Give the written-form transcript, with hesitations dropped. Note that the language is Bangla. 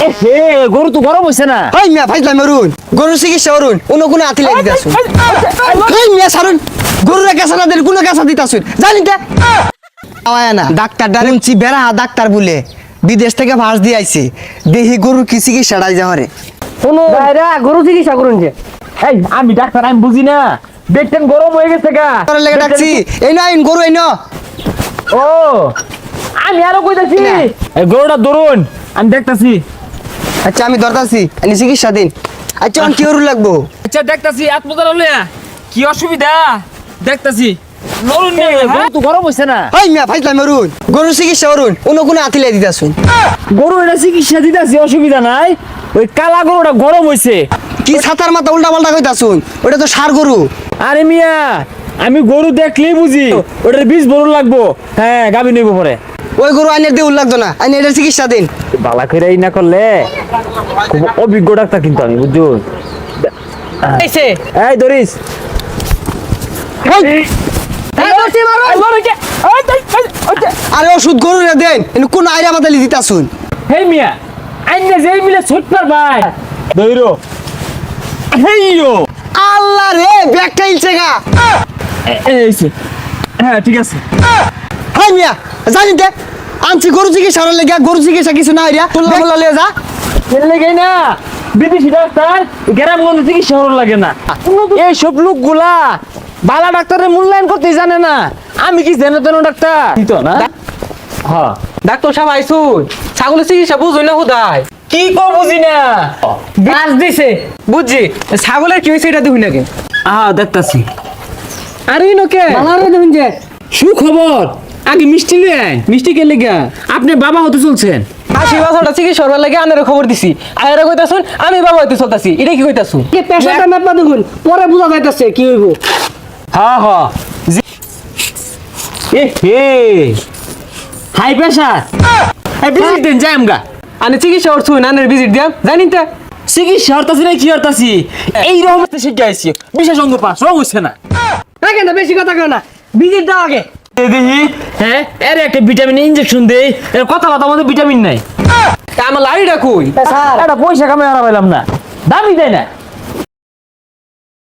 হে গরু তো গরম হইছে না। হাই মিয়া ভাইলা মারুন গরু চিকিৎসা করুন অন্য কোনো আতি লাগি দিতাছুন। হাই মিয়া সারুন গরুরে কাঁচা না দিলে কোনো কাঁচা দিতাছুন জানি তে আওয়া না ডাক্তার ডারেমছি বেড়া ডাক্তার বলে বিদেশ থেকে ভাস দিয়ে আইছে দেহি গরুর কি চিকিৎসা ডাই যাওয়ারে কোনো ভাইরা গরু চিকিৎসা করুন যে। এই আমি ডাক্তার আমি বুঝি না, পেটটা গরম হয়ে গেছে গা তোর লাগি ডাকছি এই না আইন গরু আইন। ও আমি আরো কইতাছি এই গরুটা ধরুন আমি দেখতাছি। আচ্ছা আমি ধরতাছি আমি চিকিৎসা দিন। আচ্ছা কি গরু লাগবো? আচ্ছা দেখতাছি আত্মদার হলে কি অসুবিধা দেখতাছি। নরুন নে গরু তো গরম হইছে না। হাই মিয়া ভাইলা মারুন গরু চিকিৎসা করুন অন্য কোনো আতি লাগি দিতাছুন। গরু এটা চিকিৎসা দিতাছি অসুবিধা নাই, ওই কালা গরুটা গরম হইছে। কি ছাতার মাথা উল্টা পাল্টা কইতাছুন? ওটা তো সার গরু। আরে মিয়া আমি গরু দেখলেই বুঝি ওটার বীজ বড় লাগবো। হ্যাঁ গাবি নেব পরে। ওই গরু আইনের দিয়ে লাগতো না আইন এটার চিকিৎসা দিন। বালা করে এই না করলে খুব অভিজ্ঞ ডাক্তার কিন্তু আমি বুঝছো। এই ধরিস আরে ওষুধ গরু রে দেন কোন আইরা মাতালি দিতাছুন। হেই মিয়া আইনে যেই মিলে ছুটপার ভাই দইরো হেইও আল্লাহ রে ব্যাগটা ইলছে গা। এইছে হ্যাঁ ঠিক আছে। হাই মিয়া জানি তে আনছি গরু চিকিৎসা হলে গিয়া গরু চিকিৎসা কিছু না আইরা তোলা মোলা লিয়ে যা। এর লেগে না বিদেশি ডাক্তার গ্রামগঞ্জে চিকিৎসা করা লাগে না। এই সব লোকগুলা বালা ডাক্তারের মূল্যায়ন করতে জানে না। আমি কি জানো তেন ডাক্তার দিত না। হ্যাঁ ডাক্তার সাহেব আইসুন ছাগলের চিকিৎসা বুঝুই না হুদায় কি কো বুঝি না গাছ দিছে বুঝছি ছাগলের কি হয়েছে এটা দেখুন নাকি দেখতাছি। আরে নোকে দেখুন যে সুখবর আগে মিষ্টি নিয়ে মিষ্টি কে লেগা আপনি বাবা হতে চলছেন। 80 বছরটা চিকিৎসা হওয়ার লাগে আনের খবর দিছি আয়েরা কইতাছুন আমি বাবা হইতে চলতাছি এটা কি কইতাছুন কে পেশাটা মেপা দেখুন পরে বুঝা যাইতাছে কি হইব। হ্যাঁ হ্যাঁ এ হে হাই প্রেসার এই ভিজিট দেন যাই আমগা। আনে চিকিৎসা করছুন আনের ভিজিট দিয়াম জানি তা চিকিৎসা হরতাছি না কি হরতাছি এই রকম শিখে আইছি বিশেষ অঙ্গ পাস রং হইছে না। দেখেন না বেশি কথা কেন না ভিজিট দাও আগে দেখি হ্যাঁ এর একটা ভিটামিন ইনজেকশন দেই এর কথা মধ্যে ভিটামিন নাই। তা আমার লাড়িটা কই স্যার এটা পয়সা কামাই হারা পাইলাম না দামি দেয় না।